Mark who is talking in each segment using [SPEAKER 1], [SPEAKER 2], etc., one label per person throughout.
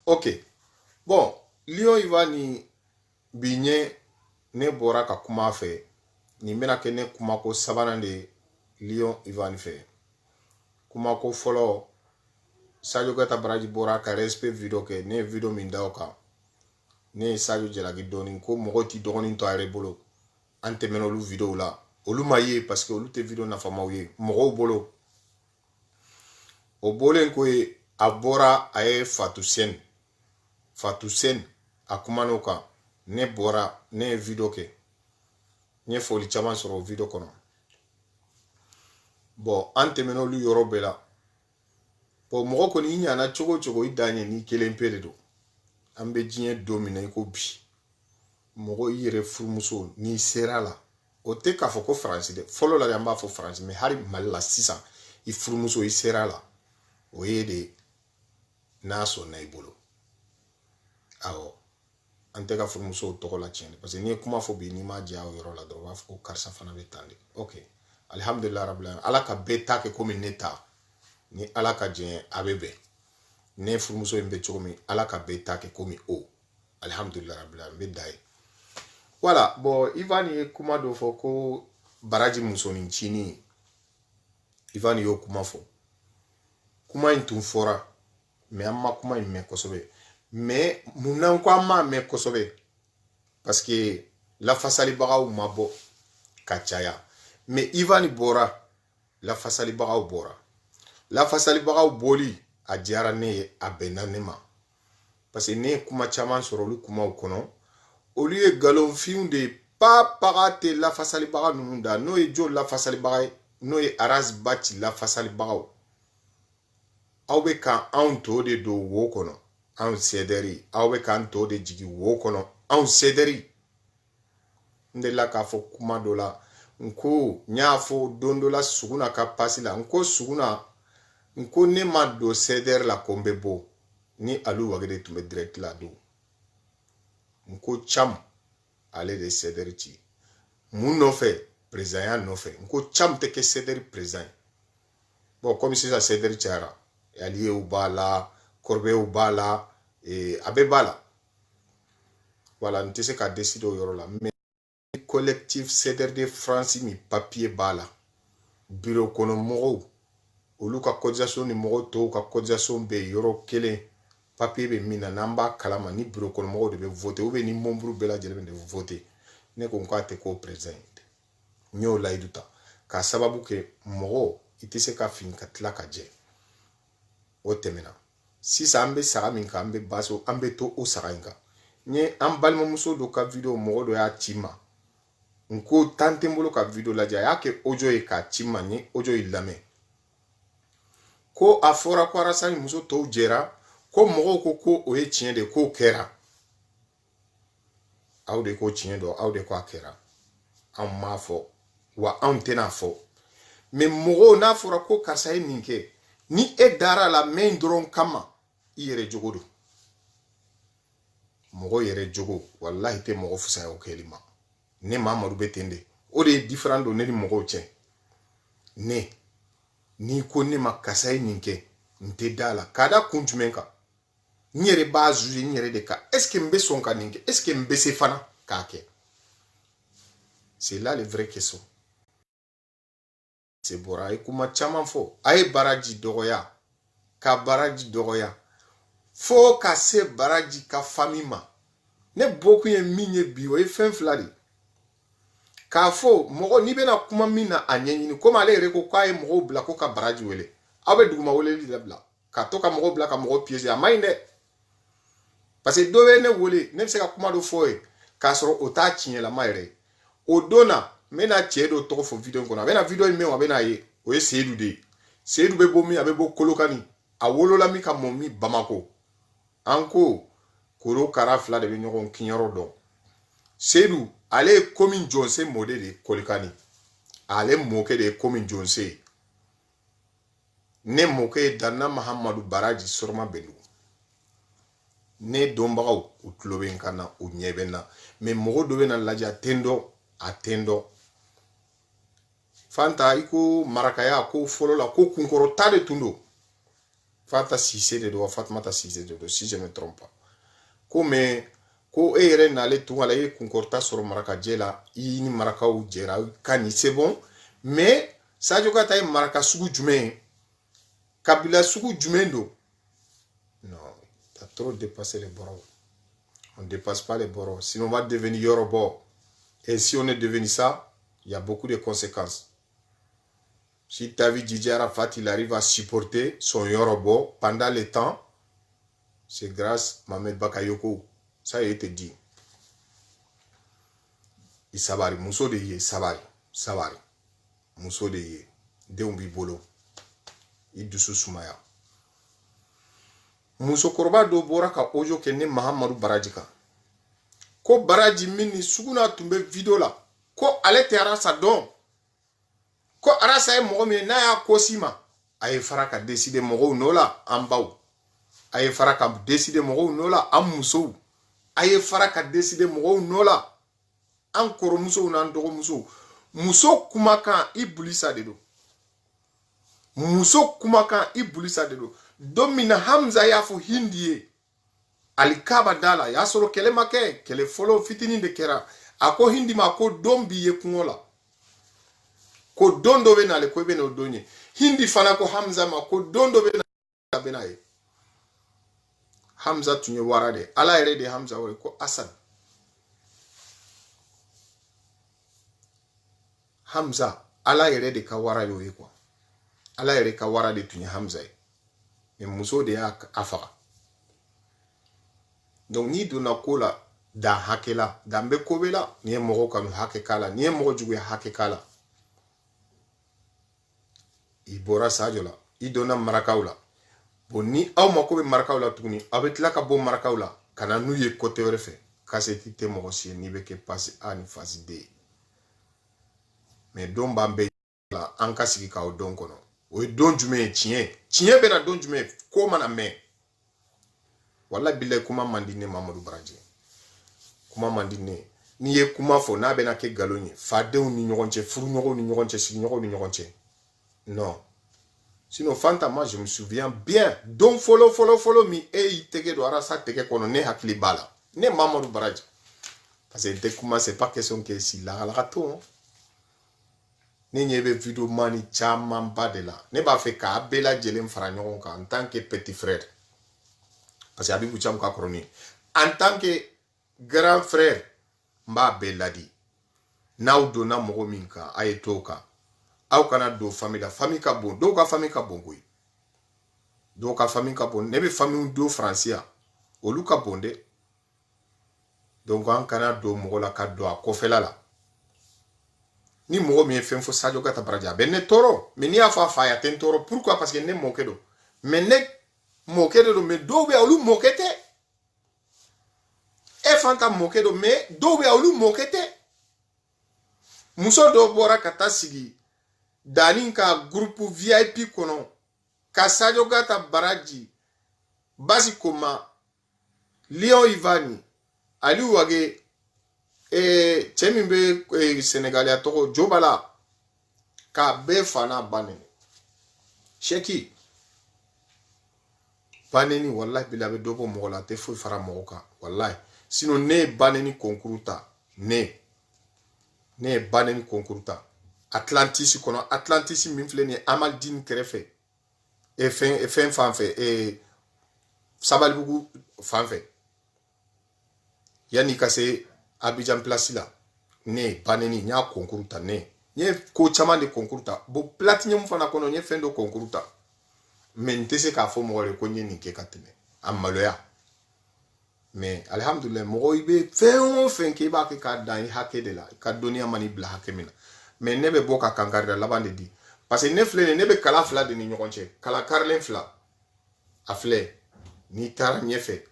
[SPEAKER 1] Ok. Bon, Lion Ivani Binye ne bora ka kuma fe. Ni mena ke ne kuma ko sabanan de Lion Ivani fe. Kuma ko follow Sadio Gata Baraji bora ka respect video ke ne video min da oka. Ne Sadio Jelagi doni ko mogo ti dogoni to are bolo. Ante meno lu video la. Olu ma ye parce que olu te video na fama ye. Mogo bolo. O bolen ko e abora aye Fatou Sen a kumano kan ne bora ne video ke nye foli caman sɔrɔ o video kɔnɔ bon an tɛmɛna olu yɔrɔ bɛɛ la bon mɔgɔ kɔni i ɲana cogo cogo i dan ye ni kelen pe de don an bɛ diɲɛ don min na i ko bi mɔgɔ i yɛrɛ furumuso n'i sera la o tɛ k'a fɔ ko faransi dɛ fɔlɔ la an b'a fɔ faransi mais hali mali la sisan i furumuso i sera la o ye de n'a sɔnna i bolo awɔ an tɛ ka furumusow tɔgɔ la tiɲɛ parce que n'i ye kuma fɔ bi n'i ma diya o yɔrɔ la dɔrɔn u b'a fɔ ko karisa fana bɛ tan de ok alhamdulilayi rabbil alamin ala ka bɛɛ ta kɛ komi ne ta ni ala ka diɲɛ a bɛ bɛn ne furumuso in bɛ cogo min ala ka bɛɛ ta kɛ komi o alhamdulilayi rabbil alamin n bɛ da ye voilà bon Ivan ye kuma dɔ fɔ ko baraji musonin cinin Ivan y'o kuma fɔ kuma in tun fɔra mais an ma kuma in mɛn kosɛbɛ mais munna ko an m'a mɛn kosɛbɛ parce que lafasalibagaw ma bɔ ka caya mais Ivan bɔra lafasalibagaw bɔra lafasalibagaw bɔli a diyara ne ye a bɛnna ne ma parce que ne ye kuma caman sɔrɔ olu kumaw kɔnɔ olu ye galonfinw de papaga tɛ lafasalibaga ninnu da n'o ye jo lafasalibaga ye n'o ye Aras Baci lafasalibagaw aw bɛ ka anw to de don wo kɔnɔ anw sɛdɛri aw bɛ k'an tɔ de jigi wo kɔnɔ anw sɛdɛri n delila k'a fɔ kuma dɔ la n ko n y'a fɔ don dɔ la Suguna ka pasi la n ko Suguna n ko ne ma don sɛdɛri la ko n bɛ bɔ ni Alu Wagede tun bɛ direct la don n ko Cam ale de sɛdɛri ci mun nɔfɛ président ya nɔfɛ n ko Cam tɛ kɛ sɛdɛri président bon comme sisan sɛdɛri cayara alliés b'a la Corbeil b'a la a bɛɛ b'a la voilà n tɛ se ka décider o yɔrɔ la mais collectif CDR de France min papier b'a la bureau kɔnɔ mɔgɔw olu ka cotisation ni mɔgɔw tɔw ka cotisation bɛ yɔrɔ kelen papier bɛ min na n'an b'a kalama ni bureau kɔnɔ mɔgɔw de bɛ voter ou bien ni membre bɛɛ lajɛlen de bɛ voter ne ko n k'a tɛ k'o président ye n y'o layidu ta k'a sababu kɛ mɔgɔ i tɛ se ka fin ka tila ka jɛ o tɛmɛna sisan an bɛ saga min kan an bɛ baso an bɛ to o saga in kan n ye an balimamuso dɔ ka video mɔgɔ dɔ y'a ci ma n ko tan tɛ n bolo ka video lajɛ a y'a kɛ audio ye k'a ci ma n ye audio in lamɛn ko a fɔra ko Arasani muso tɔw jɛra ko mɔgɔw ko ko o ye tiɲɛ de k'o kɛra aw de ko tiɲɛ dɔn aw de ko a kɛra anw m'a fɔ wa anw tɛna fɔ mais mɔgɔw n'a fɔra ko karisa ye nin kɛ ni e dara la main dɔrɔn kama i yɛrɛ jogo don mɔgɔ yɛrɛ jogo wallahi tɛ mɔgɔ fisaya o kɛli ma ne Mamadu bɛ ten de o de ye différent don ne ni mɔgɔw cɛ ne n'i ko ne ma karisa ye nin kɛ n tɛ da la k'a da kun jumɛn kan n yɛrɛ b'a juger n yɛrɛ de kan est ce que n bɛ sɔn ka nin kɛ est ce que n bɛ se fana k'a kɛ c'est là le vrai question c'est bɔra a ye kuma caman fɔ a ye baraji dɔgɔya ka baraji dɔgɔya fo ka se baraji ka famille ma ne bɔkun ye min ye bi o ye fɛn fila de k'a fɔ mɔgɔ n'i bɛna kuma min na a ɲɛɲini komi ale yɛrɛ ko k'a ye mɔgɔw bila ko ka baraji wele aw bɛ duguma weleli de bila ka to ka mɔgɔw bila ka mɔgɔw piéger a maɲi dɛ parce que dɔ bɛ ne wele ne bɛ se ka kuma dɔ fɔ ye k'a sɔrɔ o t'a tiɲɛlama yɛrɛ ye o don na n bɛna cɛ dɔ tɔgɔ fɔ video in kɔnɔ a bɛna video in mɛn a bɛna ye o ye Seyidu de ye Seyidu bɛ bɔ min a bɛ bɔ Kolokani a wolola min ka mɔ min Bamako an ko korokara fila de bɛ ɲɔgɔn kiɲɛyɔrɔ dɔn Seyidu ale ye komi Jonse mɔden de ye Kolikani ale mɔkɛ de ye komi Jonse ye ne mɔkɛ ye Danna Mahamadu Baraji Soroma Bɛndugu ne dɔnbagaw u tulo bɛ n kan na u ɲɛ bɛ n na mais mɔgɔ dɔ bɛ na lajɛ a tɛ n dɔn Fanta i ko marakaya ko fɔlɔ la ko kunkɔrɔta de tun don Fata Cissé de do Fatmata Cissé de do si je me trompe pas. Comme ko ere n'ale tout ala ye kunkorta sur maraka jela ni maraka ou jera kani c'est bon mais Sadio Kata ye maraka sugu jume Kabila sugu jume do non t'as trop dépassé les bords. On dépasse pas les bords sinon on va devenir Yorobo et si on est devenu ça il y a beaucoup de conséquences. Si ta vie Didier Arafat il arrive à supporter son Yorobo pendant le temps, c'est grâce à Mohamed Bakayoko. Ça a été dit. Il sabari, muso de ye, sabari, sabari. Muso de ye, deumbi bolo. Il dusu sumaya. Muso korba do bora ka ojo kene Mahamadou Baradjika. Ko Baradji mini suguna tumbe video la. Ko ale te arasa don. Ko arasa e mogo mi na ya kosima. Aye faraka décider mogo nola ambau. Aye faraka décider mogo nola am muso. Aye faraka décider mogo nola an koro muso na ndogo muso. Muso kumakan ibulisa dedo. Muso kumakan ibulisa dedo. Domina Hamza ya fu hindiye. Alikaba dala ya solo kele make kele follow fitini de kera. Ako hindi ma ko dombi ye kungola. Ko dondo be na le ko be no donye. Hindi fana ko Hamza ma ko dondo be na be na ye. Hamza tunye warade. Ala ere de Hamza wore ko Asad. Hamza ala ere de ka wara yo ye kwa. Ala ere ka wara de tunye Hamza ye. Mais muso de ya afaka. Donc ni dona kola da hakela. Dambe kobela ni mogo kanu hakekala. Ni mogo jugu hakekala. Ibora Sadio la. I dona marakaula. Bon ni aw mako be marakaw la tuguni aw be tila ka bɔ marakaw la kana n'u ye côté wɛrɛ fɛ kaseti tɛ mɔgɔ si ye n'i bɛ kɛ passe A ni phase D mais don b'an bɛɛ la an ka sigi k'aw don kɔnɔ o ye don jumɛn ye tiɲɛ bɛ na don jumɛn ko mana mɛn wala bilayi kuma man di ne Mamadou Baradji kuma man di ne n'i ye kuma fɔ n'a bɛna kɛ nkalon ye fadenw ni ɲɔgɔn cɛ furuɲɔgɔnw ni ɲɔgɔn cɛ sigiɲɔgɔnw ni ɲɔgɔn cɛ non. Sinon, Fanta, moi, je me souviens bien. Donc, follow mi e tege do arasa tege kono ne hakli bala. Ne Mamadou Baradji. Parce que Dekuma, c'est pas question que si la rato. Ne nyebe vidéo mani chaman ba de la. Ne ba fait ka abela jelem faranyon ka en tant que petit frère. Parce que Abibou Cham ka kroni. En tant que grand frère, mba bela di. Na udo na mogo minka ayetoka. Aw kana do famille ka bon do ka famille ka bon koy do ka famille ka bon ne be famille do français olu ka bon de donc an kana do mogo la ka do a kofela la ni mogo mi fen fo Sadio Kata Baradji ben ne toro mais ni afa fa ya ten toro pourquoi parce que ne moke do mais ne moke do mais do be olu mokete e Fanta moke do mais do be olu mokete muso do bora kata sigi Dani ka groupe VIP kono ka Sadio Kata Baradji basi koma Lion Ivani Ali wage chemimbe Senegalia toko Jobala ka be fana banene Sheki baneni wallahi bilabe dobo mogola te fo fara mogoka wallahi sino ne baneni konkuruta ne baneni konkuruta Atlantis kono Atlantis min filɛ nin ye Amaldine kɛrɛfɛ fɛn fan fɛ Sabalibugu fan fɛ yanni ka se Abidjan place la ne baneni n y'a concours ta ne ye ko caman de concours ta bon platinum fana kɔnɔ n ye fɛn dɔ concours ta mais n tɛ se k'a fɔ mɔgɔ de ko n ye nin kɛ ka tɛmɛ a maloya mais alhamdulillah mɔgɔ i bɛ fɛn o fɛn kɛ i b'a kɛ k'a dan i hakɛ de la i ka dɔnniya man'i bila hakɛ min na mais ne be bɔ ka kankarida laban de di parce que ne filɛ ne be kala fila de ni ɲɔgɔn cɛ kala karilen fila a filɛ n'i taara ɲɛfɛ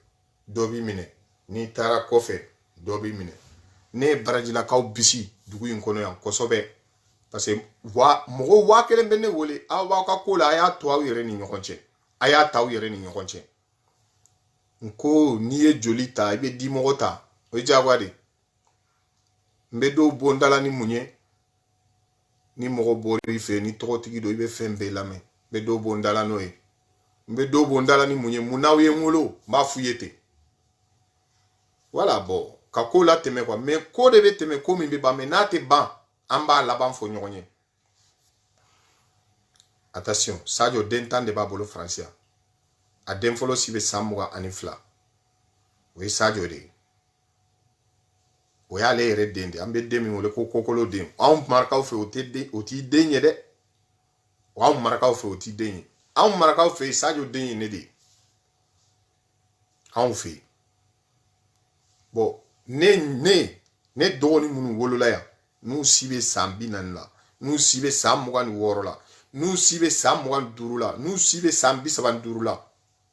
[SPEAKER 1] dɔ b'i minɛ n'i taara kɔfɛ dɔ b'i minɛ ne ye Baradjilakaw bisi dugu in kɔnɔ yan kosɛbɛ parce que mɔgɔ 1000 bɛ ne wele aw b'aw ka ko la a y'a to aw yɛrɛ ni ɲɔgɔn cɛ a y'a ta aw yɛrɛ ni ɲɔgɔn cɛ n ko n'i ye joli ta i bɛ dimɔgɔ ta o ye diyagoya de n bɛ dɔw bɔ n dala ni mun ye ni mɔgɔ bɔr'i fɛ ni tɔgɔtigi don i bɛ fɛn bɛɛ lamɛn n bɛ dɔw bɔ n dala n'o ye mbe do bondala ni munye munawe ngolo ma fuyete. Voilà bon, ka ko la teme quoi, mais ko de be teme ko mi be ba menate ban amba la ban fo nyonye. Attention, Sadio dentan de ba bolo français. A den folo sibe samuga anifla. Oui Sadio de. O ya le yere dende ambe demi wole ko kokolo dem an marakaw fe o ti denye de o an marakaw fe o ti denye an marakaw fe Sadio denye ne de an fe bon ne dogoni munu wolola ya nu sibe sambi nan la nu sibe samuga ni woro la nu sibe samuga duru la nu sibe sambi saban duru la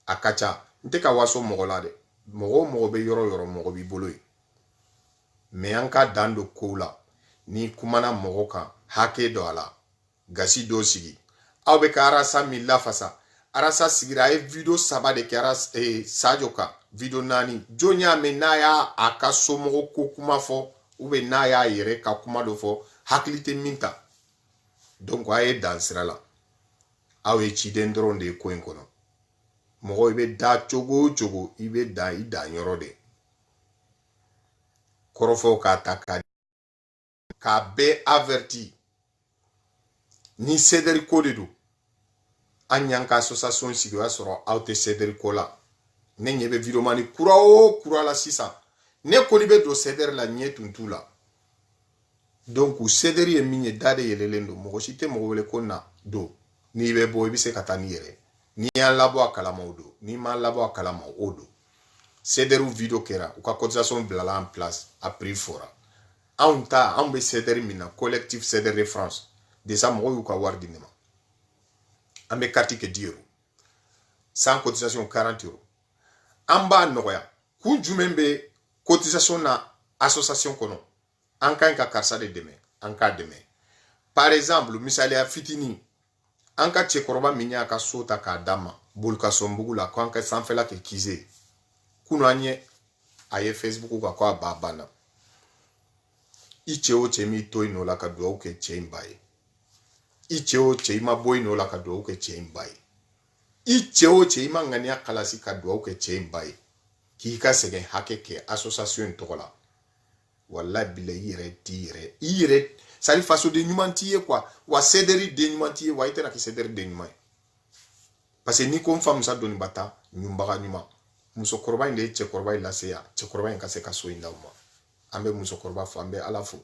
[SPEAKER 1] akacha nte ka waso mogola de mogo be yoro mogo bi bolo yi. Mais an ka dan do ko la ni kumana mogo kan hake do ala gasi do sigi aw be ka arasa mi lafasa arasa sigira e video saba de kara Sadio ka video nani jonya me na ya aka so mogo ko kuma fo ou be na ya yere ka kuma do fo haklite minta donc aye dan sira la aw e ci den dron de ko en kono mogo be da chogo ibe da ida nyoro de korofo ka taka ka be averti ni céderi ko de do anyanka association sigwa soro auto céderi ko la ne nyebe video mani kura la sisa ne ko libe do céderi la nyetuntu la donc céderi e minye dade yelelendo mo shite mo wele ko na do ni be boy bi se katani yere ni an labo akala maudo ni ma labo akala maudo céderi video kera ou ka cotisation blala en place a prix fora on be céderi mina collectif céderi de France déjà mo yu ka wardi nema ambe carte ke 10 euros sans cotisation 40 euros amba noya ku jumembe cotisation na association kono an kan ka karsa de deme an ka deme par exemple misali a fitini an ka chekoroba minya ka sota ka dama bulka sombugula ko an ka sanfela ke kize kuno anye aye Facebook ka kwa babana iche o che mi toy no la ka do ke chembai iche o che ma boy no la ka do ke chembai iche o che ma ngani akala si ka do ke chembai ki ka segen hake ke association to la wallahi bile ire sali faso de nyumantiye quoi wa céderi de nyumantiye wa itena ki céderi de nyumai parce que ni ko fam sa doni bata nyumbaga nyuma muso korba inde che korba ila seya che korba en kase kaso inda uma ambe muso korba fo ambe ala fo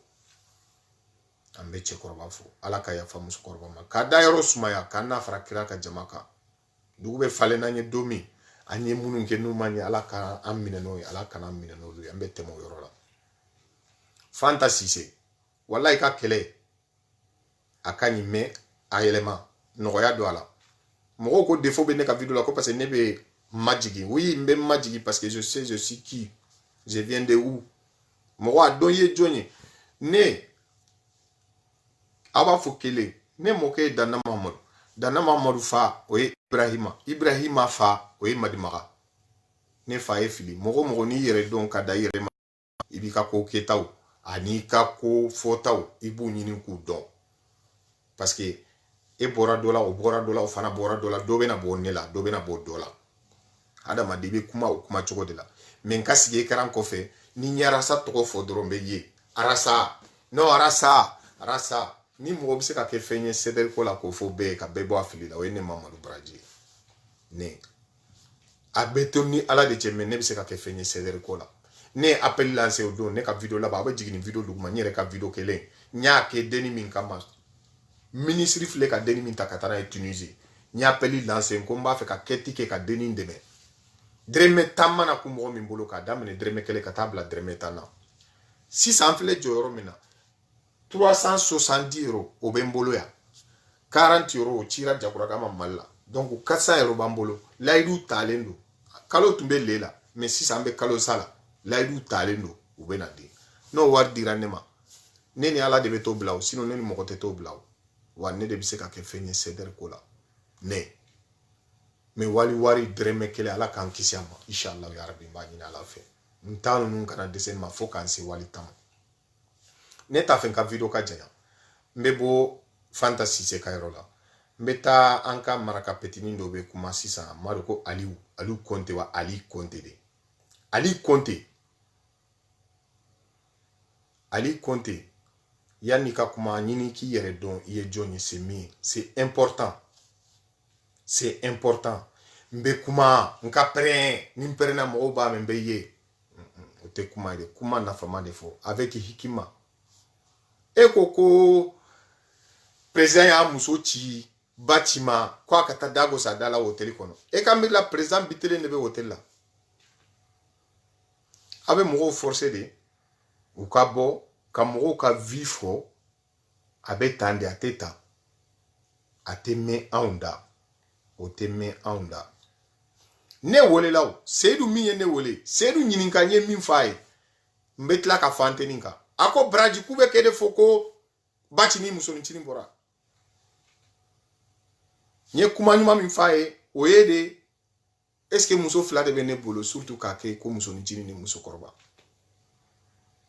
[SPEAKER 1] ambe che korba fo ala ka ya fa muso korba ma ka dayro sumaya kana fara kira ka jamaka dugube fale nanye domi anye munun ke numani ala ka amina no ala kana amina no ambe temo yorola fantasy se wallahi ka kele akani me ayelema noya do ala moko ko défaut be ne ka vidéo la ko parce que ne be magigi oui mbe magigi parce que je sais je suis qui je viens de où moko adoye jonye ne aba fokele ne moke dana mamadou fa oye ibrahima fa oye madimaga ne fa e fili moko ni yere don ka da yere ma ibika ko ketaw ani ka ko fotaw ibu nyini ku don parce que e bora dola o fana bora dola do bena bo nela do bena bo dola adama de be kuma o kuma chogo de la men kasige karan ko fe ni nyara sa to fo drombe ye arasa no arasa ni mo bi se ka ke fenye ceder ko la ko fo be ka be bo afili la o ne mamadou braji ne abeto ni ala de cheme ne bi se ka ke fenye ceder ko la ne appel lancer o do ne ka video la ba jigini video luguma nyere ka video kele nya ke deni min kama ministre fle ka deni min takatara e Tunisie nya appel lancer ko mba fe ka ketike ka deni ndeme dreme tamana ku mo min bolo ka damene dreme kele ka tabla dreme tana 600 fle joro mina 370 euros au bembolo ya 40 euros au tira jakura kama malla donc 400 euros bambolo laidu talendo kalo tumbe lela mais 600 be kalo sala laidu talendo ou benadi no war diranema neni ala de beto blaw sinon neni mokote to blaw wa ne de biseka ke fenye ceder kola ne me wari dreme kele ala kan kisiyama inshallah ya rabbi ba nyina ala fe ntanu nun kana desen ma fo kan se wali tam ne ta fen ka video ka jaya mbebo fantasy se kairola Mbeta anka maraka petini dobe kuma sisan maroko Aliou Konte wa Ali Konte de. Ali Konte yanni ka kuma nyini ki yere don iye jonye c'est important. C'est important. Mbe kuma nka pren ni mperena mo ba mbe ye. O te kuma de kuma na fama de fo avec hikima. E koko président ya muso ci bâtiment kwa kata dago sa dala hotel kono. E kambi la président bitele nebe hotel la. Abe mo forcé de ou ka bo ka mo ka vifo abe tande ateta ateme aunda o teme aunda ne wole law sedu mi ne wole sedu nyininka nye min faye mbetla ka fante ninka ako braji kube kede foko bati ni musoni chini bora nye kuma nyuma min faye oyede est-ce que muso fla de bene bolo surtout ka ke ko musoni chini ni muso korba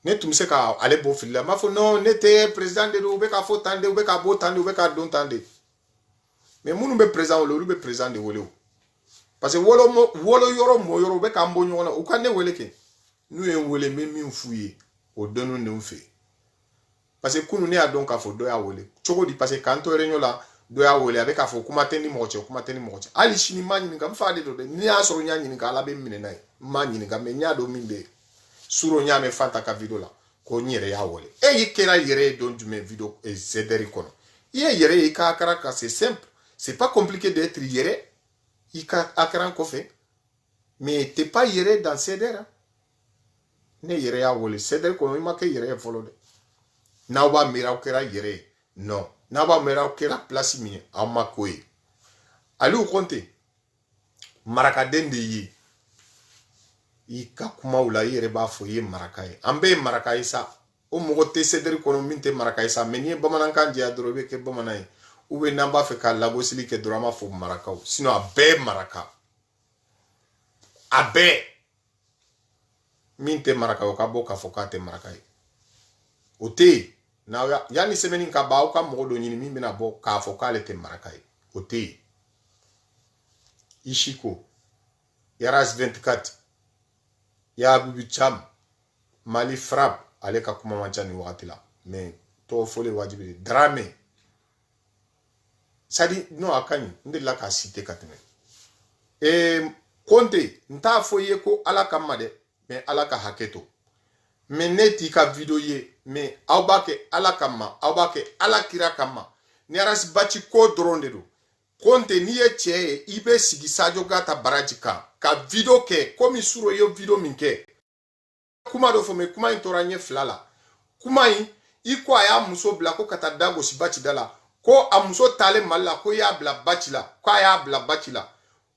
[SPEAKER 1] ne tumse ka ale bo fila ma fo non nete président de ube ka fo tande ube ka bo tande ube ka don tande mais munu be président wolo be président de wolo parce que wolo yoro mo yoro be ka mbo nyona o kan ne wele ke nu en wele me min fuye o donu ne mfe parce que kunu ne a donc ka fo do ya wele chogo di parce que kanto renyo la do ya wele avec ka fo kuma teni moche ali shini manyi nga mfa de do ni asoro nya nyi nga ala be mine nai manyi nga me nya do minde suro nya me fanta ka video la ko nyere ya wole e yikera yere don du me video e zederi kono yere yika akara ka c'est simple c'est pas compliqué d'être yere yika akara ko fait mais t'es pas yere dans cedera ne yere ya wole ceder kono ima ke yere follow de na ba mira o kera yere non na ba mira o kera place mi amakoe Aliou Konte maraka dende yi ika kuma wula yere ba fo ye marakaye ambe marakaye sa o mogo te cederi kono min te marakaye sa mais ni bamanankan dia dorobe ke bamanaye ube namba fe ka lagosili ke drama fo marakaw sinon abe maraka abe min te marakaw ka bo ka fo ka te marakaye o te na yani semeni ka ba o ka mogo do nyini min bena bo ka fo ka le te marakaye o te Ishiko Yaras 24 ya Bibi Cham Mali Frab ale ka kuma manchani wakati la mais to fole wajibi drame sadi no akani nde la ka cité katene Konte nta foye ko ala kamade mais ala ka haketo mais neti ka video ye mais awbake ala kama awbake ala kira kama ni aras bachi ko dronde do Konte ni ye cheye ibe sigi Sadio Gata baraji ka video ke komi suro yo video minke kuma do fo me kuma intoranye flala kuma yi iko aya muso bla ko kata dago si bachi dala ko amuso tale malla ko ya bla bachi la ko ya bla bachi la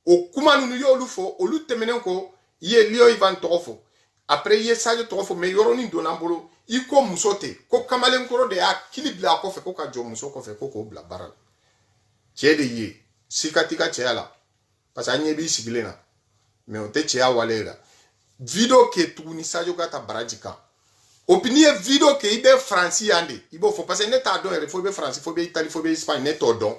[SPEAKER 1] o kuma nunu yo lufo olu temenen ko ye lio ivan tofo après ye Sadio tofo me yoroni donambolo iko muso te ko kamalen koro de ya kili bla ko fe ko ka jo muso ko fe ko bla baral chede ye sikatika cheala parce anye bi sigilena mais on te chea walela video ke tuguni Sadio Gata barajika opinie video ke ibe France yande ibo fo parce ne ta don il faut be France il faut be Italie il faut be Espagne ne to don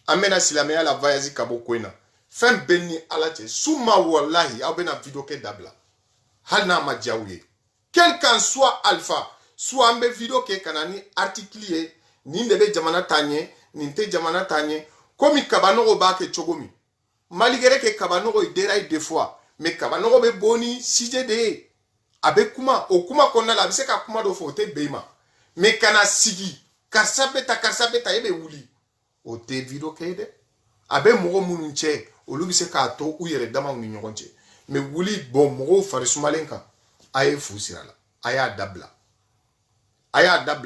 [SPEAKER 1] amena silame ala vayazi kabo kwena fem benni alache suma wallahi abena video ke dabla hana ma jawye quel qu'en soit alpha soit ambe video ke kanani article ni ndebe jamana tanye ni te jamana tanye komi kabanogo ba ke chogomi malgré que kabanogo idera des fois mais kabanogo be boni CJD abe kuma o kuma konna la bise ka kuma do fote beima mais kana sigi karsabeta ebe wuli o te video kede abe mogo mununche o lubise ka to u yere dama ni nyogonche mais wuli bon mogo farisumalenka aye fusirala aya dabla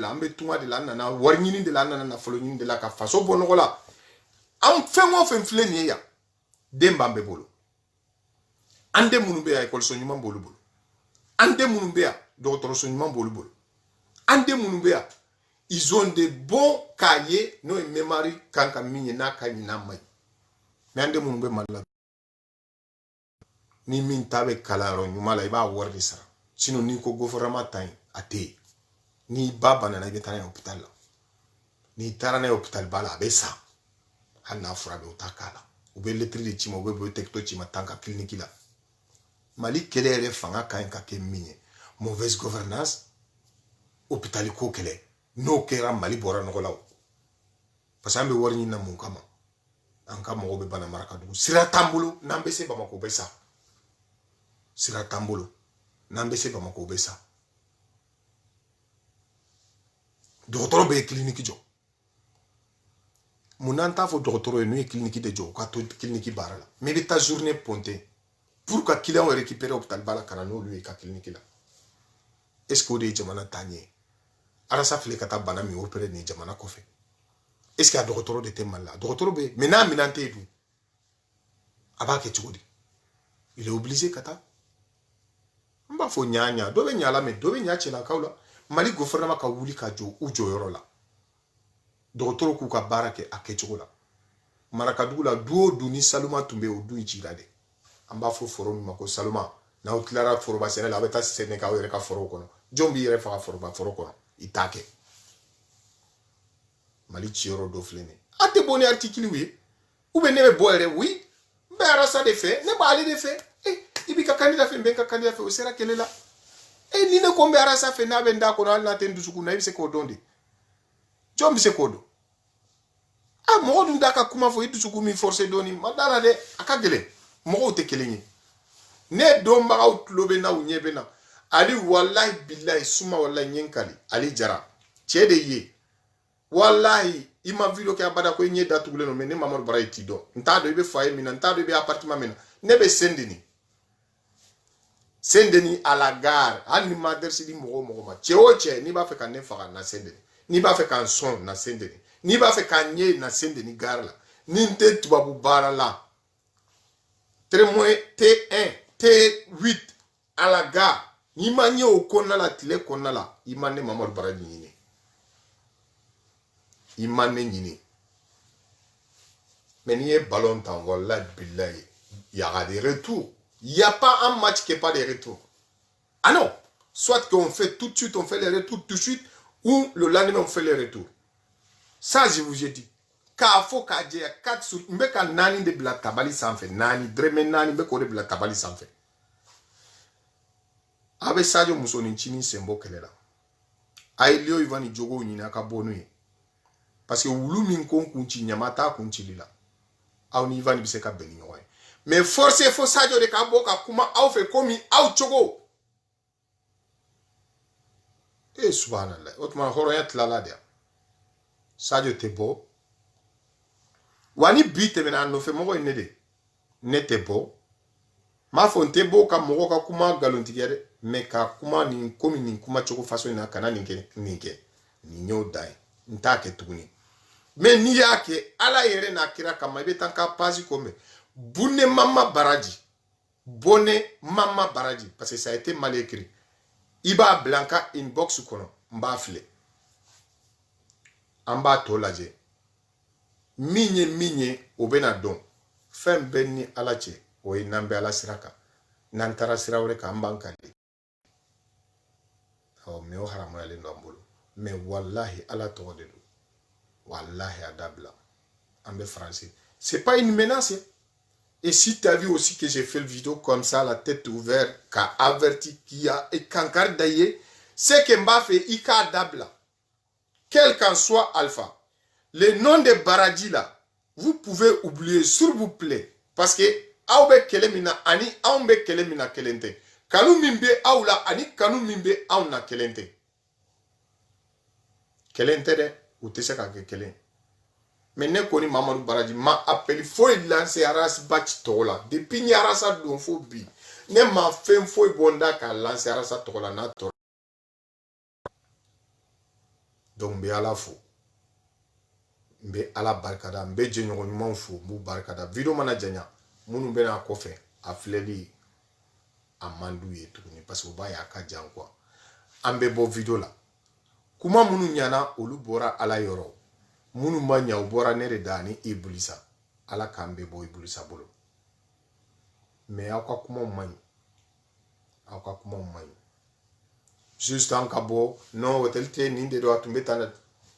[SPEAKER 1] ambe tunga de la nana warnyini de la nana na folonyini de la ka faso bonogo la am fengo fenfle ni ya demba mbe bolo ande munu be ya école so nyuma bolo ande munu be ya docteur so nyuma bolo ande munu be ya ils ont de bons cahiers no memory kanka minye na kanyi na mai mais ande munu be mala ni min tabe kalaro nyuma la iba wardi sara sino ni ko gouvernement tan ate ni baba na ibetana hôpital la ni tarana hôpital bala besa hana fura be utakala ube letri de chima ube tekto chima tanka clinique la mali kelere fanga kan ka ke minye mauvaise gouvernance hôpital ko kele no kera mali bora no law parce ambe worni na mun kama anka mo be bana maraka du sira tambulo nambese ba mako besa sira tambulo nambese ba mako besa docteur be clinique jo munanta fo docteur no clinique de jo ka to clinique barala mais be ta journée ponté pour que client récupérer hôpital bala kana no lui ka clinique la est-ce que de jamana tanye ara sa file kata bana mi opérer ni jamana ko fe est-ce qu'il y a docteur de temal la docteur be mena minante du abake chugodi il est obligé kata mba fo nyanya do be nyala me do be nyache la kaula mali gouvernement ka wuli ka jo ujo yoro la docteur ku ka barake akechugola maraka dugula duo duni saluma tumbe o du ichirade amba fo foro mi mako saluma na utlara foro ba sene la beta sene ka were ka foro kono jombi yere fa foro ba foro kono itake mali chioro do flene ate boni article wi ube nebe boere wi be arasa de fait ne ba ali de fait ibi ka candidat fait ben ka candidat fait o sera kelela ni ne kombe arasa fait na benda kono al na tendu suku na ibi se ko donde jombi se kodo mo dum daka kuma fo idu suku mi forcer doni madara de akagele mo te kelenye ne do ma out lobe na unyebe na ali wallahi billahi suma wallahi nyenkali ali jara chede ye wallahi ima vilo ke abada ko nye datugule no mene mamor bara itido ntado ibe foyer mina ntado ibe appartement mina nebe sendeni à la gare ani madersi di mogo ma cheoche ni ba fe kan ne faka na sendeni ni ba fe kan son na sendeni ni ba fe kan nye na sendeni gare la ni nte tubabu bara la T1 T8 à la gare ni manye o konna la tile konna la imane mamor bara ni imane nyini mais n'y est ballon temps voilà billahi il y aura des retours. Il n'y a pas un match qui n'est pas des retours. Ah non, soit qu'on fait tout de suite, on fait les retours tout de suite, ou le lendemain on fait les retours. Ça je vous ai dit. Kafo kaje 4 sur mbeka nani de bla tabali sans fait nani dreme nani mbeko de bla tabali sans fait. Abe sadio musoni chini sembo kelela. Ailio ivani jogo nyina ka bonu. Parce que wulu min kon kunchi nyamata kunchi lila. Au ni ivani biseka beni yoy. Mais forcé faut sadio de kabo ka kuma au fe komi au chogo. Subhanallah. Otman horoyat lala dia. Sadio te bo. Wani bite mena no fe mogo inede. Ne te bo. Ma fonte bo ka mogo ka kuma galontigere. Me ka kuma ni komi ni kuma chogo faso ina kana ninke. Ni nyo dai. Ntake tuguni. Mais ni yake ala yere na kira kama ibe tanka pazi kome. Bune mama baraji. Bonne mama baraji. Parce que ça a été mal écrit. Iba blanca inbox kono. Mba file. Amba tolaje. Minye obena don. Fem benni alache. Oye nambe ala siraka. Nantara sirawre ka ambankali. Me o haramu yale ndombolo. Mais wallahi ala togodedo. Wallahi adabla. Ambe français. C'est pas une menace. Et si tu as vu aussi que j'ai fait le vidéo comme ça, la tête ouverte, qu'a averti qu'il y a et qu'encore d'ailleurs, c'est que m'a fait Ika Dabla. Quel qu'en soit Alpha. Le nom de Baradji là, vous pouvez oublier, s'il vous plaît. Parce que, aoube kelemina ani, aoube kelemina kelente. Kanu mimbe aoula ani, kanu mimbe aouna kelente. Kelente de, ou te se kake kelente. Mais ne koni Mamadou Baradji m'a appelé faut lancer aras batch tola depuis ni arasa don fo bi ne ma fait fo bonda ka lancer arasa tola na to donc be ala fo be ala barkada be jenyo nyuma fo bu barkada video mana janya munu be na ko fe afleli amandu yetu ni parce que ba ya ka jan quoi ambe bo video la kuma munu nyana olu bora ala yoro munu manya ubora nere dani ibulisa ala kambe bo ibulisa bolo mais akwa kuma manyi juste en kabo no hotel te ninde do atumbe tana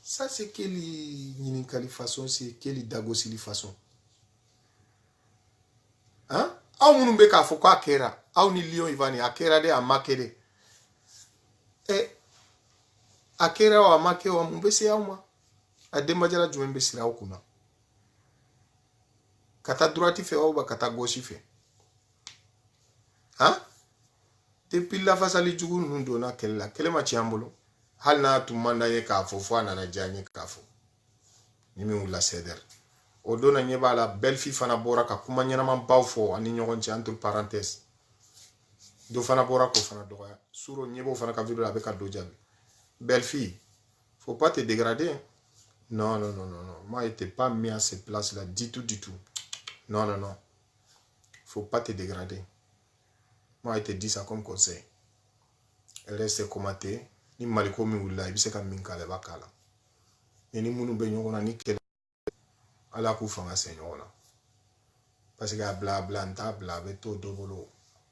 [SPEAKER 1] Ça, c'est quelle ɲininkali façon, c'est quelle dagosili façon. Hein? Aw minnu bɛ k'a fɔ k'a kɛra, aw ni Lion Ivan a kɛra de a ma kɛ de. A kɛra o a ma kɛ o mun bɛ se aw ma? A denbajara jumɛn bɛ siri aw kunna? Ka taa droite fɛ ou ka taa gauche fɛ? Hein? Depuis lafasali jugu ninnu donna kɛlɛ la, kɛlɛ ma tiɲɛ an bolo. Hali n'a tun man d'an ye k'a fɔ fo a nana diya an ye k'a fɔ. Ni min wulila CDR. O don na ɲɛ b'a la Belfi fana bɔra ka kuma ɲɛnamabaw fɔ ani ɲɔgɔn cɛ entre parenthèses. Do fana bɔra k'o fana dɔgɔya. Suro ɲɛ b'o fana ka vidéo la a bɛ ka dɔ jaabi. Belfi, faut pas te dégrader. Non, non, non, non, non. Moi, je n'étais pas mis à cette place-là du tout, du tout. Non, non, non. Faut pas te dégrader. Moi, je te dis ça comme conseil. Reste commenté. Ni maliko mi wula, il se ka min kala ba kala. Et ni munu be ɲɔgɔn na ni kɛlɛ ala k'u fanga se ɲɔgɔn na. Parce que a bla bla nta bla a bɛ to dɔ bolo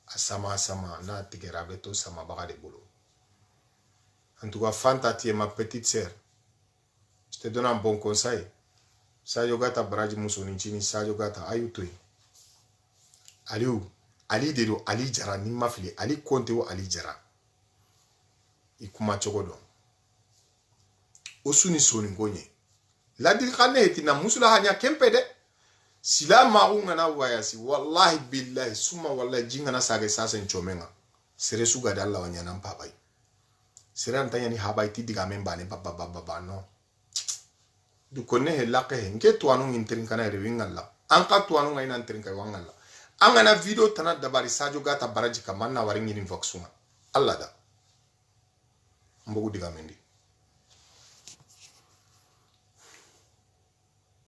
[SPEAKER 1] a sama sama n'a tigɛra a bɛ to samabaga de bolo. En tout cas, Fanta, tu es ma petite sœur. Je te donne un bon conseil. Sadio Gata Baraji Musonichini, Sadio Gata Ayutui. Aliou, Ali Dedo, Ali Jara, Nimafili, Ali Konteo, Ali Jara. Ikuma Chogodo. Osuni Soningonye. La dilkane etina musula hanya kempede. Sila maungana wayasi. Wallahi billahi, suma wallahi jingana sage sasa nchomenga. Sere suga dalla wanyana mpabai. Sere antanya ni habai ti diga membane baba no. Du konne he laqe he nke tuanu ngintrin kana rewingalla anka tuanu ngaina ntrin kai wangalla angana video tana dabari Sadio Gata Baraji kamanna waringi ni voxuma alla da mbogu diga mendi